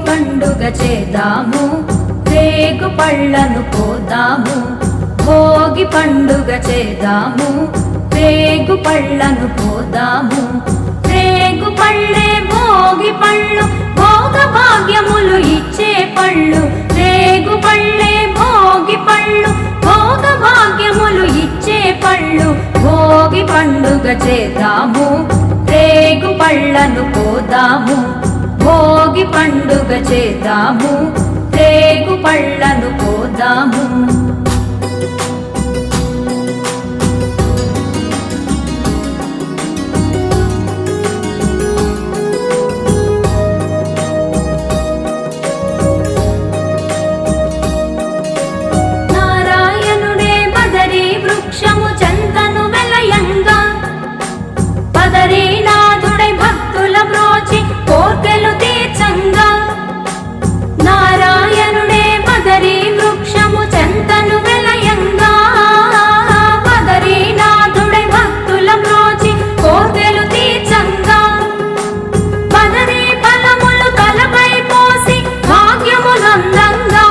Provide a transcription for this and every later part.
పండుగ చేద్దాము, రేగు పళ్ళను కోద్దాము. భోగి పండుగ చేద్దాము, రేగు పళ్ళను కోద్దాము. రేగు పళ్ళే భోగి పళ్ళు, భోగ భాగ్యములు ఇచ్చే పళ్ళు. రేగు పళ్ళే భోగి పళ్ళు, భోగ భాగ్యములు ఇచ్చే పళ్ళు. భోగి పండుగ చేద్దాము, రేగు పళ్ళను కోద్దాము. భోగి పండుగ చేద్దాము, రేగు పళ్ళను కోద్దాము. నారాయణుడే బదరీ వృక్షము చెంతను వెలయంగా, బదరీనాథుడై భక్తుల బ్రోచి కోర్కెలు తీర్చంగా. నారాయణుడే బదరీ వృక్షము చెంతను వెలయంగా, బదరీనాథుడై భక్తుల బ్రోచి కోర్కెలు తీర్చంగా. బదరీ ఫలములు తలపై పోసి భాగ్యమునందంగా,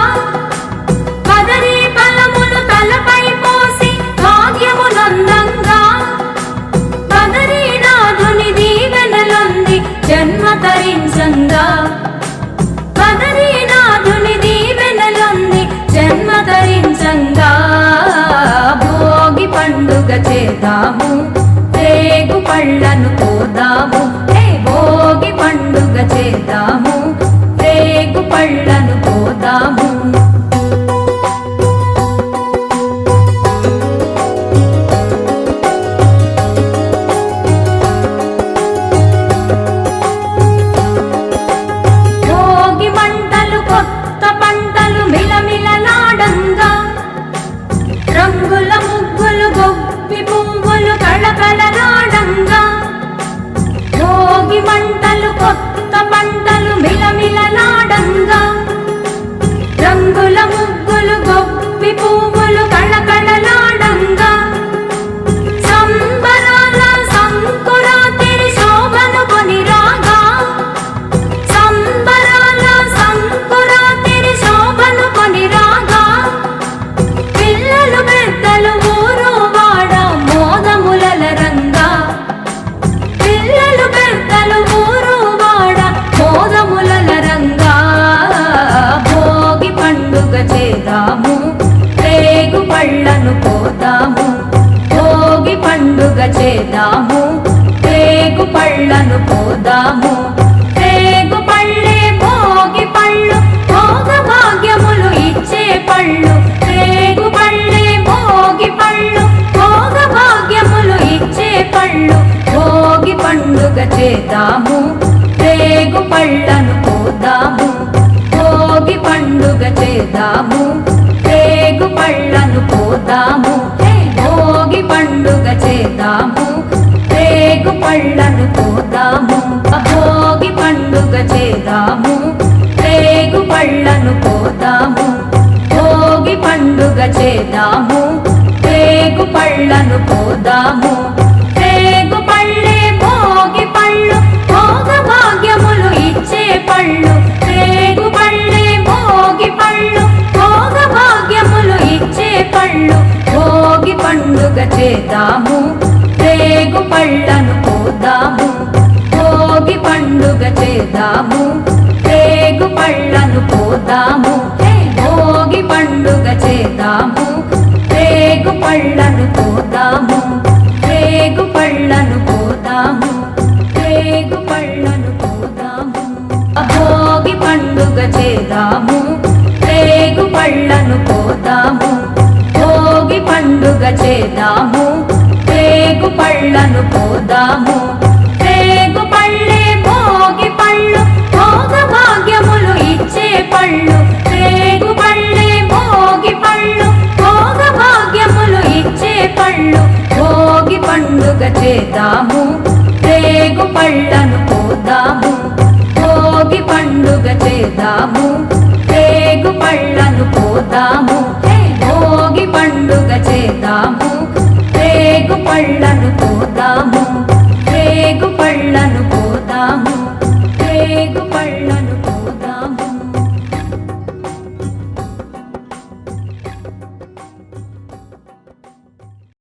బదరీ ఫలములు తలపై పోసి భాగ్యమునందంగా. బదరీనాథుని దీవెనలొంది జన్మ తరించంగా, బదరీనాథుని దీవెనలొంది జన్మ తరించంగా. భోగి పండుగ చేద్దాము, రేగు పళ్ళను కోద్దాము. భోగి పండుగ చేద్దాము, రేగు పళ్ళను కోద్దాము. భోగి మంటలు కొత్త పంటలు మిలమిలలాడంగా, రంగుల ముగ్గులు గొప్పి పువ్వులు కళకళలాడంగా. భోగి మంటలు కొత్త పంటలు మిలమిలలాడంగా, రంగుల ముగ్గులు గొప్పి పువ్వులు కళకళలాడంగా. సంబరాల సంకురాతిరి శోభను కొని రాగా, సంబరాల సంకురాతిరి శోభను కొని రాగా. పిల్లలు పెద్దలు ఊరు వాడ మోదములరంగా, పిల్లలు పెద్దలు ఊరు వాడ మోదములరంగా. భోగి పండుగ చేద్దాము, రేగు పళ్ళను కోద్దాము. భోగి పండుగ చేద్దాము, రేగు పళ్ళను కోద్దాము. రేగు పళ్ళే భోగి పళ్ళు, భోగ భాగ్యములు ఇచ్చే పళ్ళు. రేగు పళ్ళే భోగి పళ్ళు, భోగ భాగ్యములు ఇచ్చే పళ్ళు. భోగి పండుగ చేద్దాము, రేగు పళ్ళను కోద్దాము. భోగి పండుగ చేద్దాము, రేగు పళ్ళను కోద్దాము. భోగి పండుగ చేద్దాము, రేగు పళ్ళను కోద్దాము. భోగి పండుగ చేద్దాము, రేగు పళ్ళను కోద్దాము. భోగి పండుగ చేద్దాము, రేగు పళ్ళను కోద్దాము. రేగు పళ్ళే భోగి పళ్ళు, భోగ భాగ్యములు ఇచ్చే పళ్ళు. రేగు పళ్ళే భోగి పళ్ళు, భోగ భాగ్యములు ఇచ్చే పళ్ళు. భోగి పండుగ చేద్దాము, రేగు పళ్ళను కోద్దాము. భోగి పండుగ చేద్దాము, రేగు పళ్ళను కోద్దాము. భోగి పండుగ చేద్దాము, రేగు పళ్ళను కోద్దాము. రేగు పళ్ళను కోద్దాము, రేగు పళ్ళను కోద్దాము. భోగి పండుగ చేద్దాము, రేగు పళ్ళను కోద్దాము. భోగి పండుగ చేద్దాము, రేగు పళ్ళను కోద్దాము. రేగు పళ్ళే భోగి పళ్ళు, భోగ భాగ్యములు ఇచ్చే పళ్ళు. రేగు పళ్ళే భోగి పళ్ళు, భోగ భాగ్యములు ఇచ్చే పళ్ళు. భోగి పండుగ చేద్దాము, రేగు పళ్ళను కోద్దాము. భోగి పండుగ చేద్దాము, రేగు పళ్ళను కోద్దాము. భోగి పండుగ చేద్దాము, రేగు పళ్ళను కోద్దాము.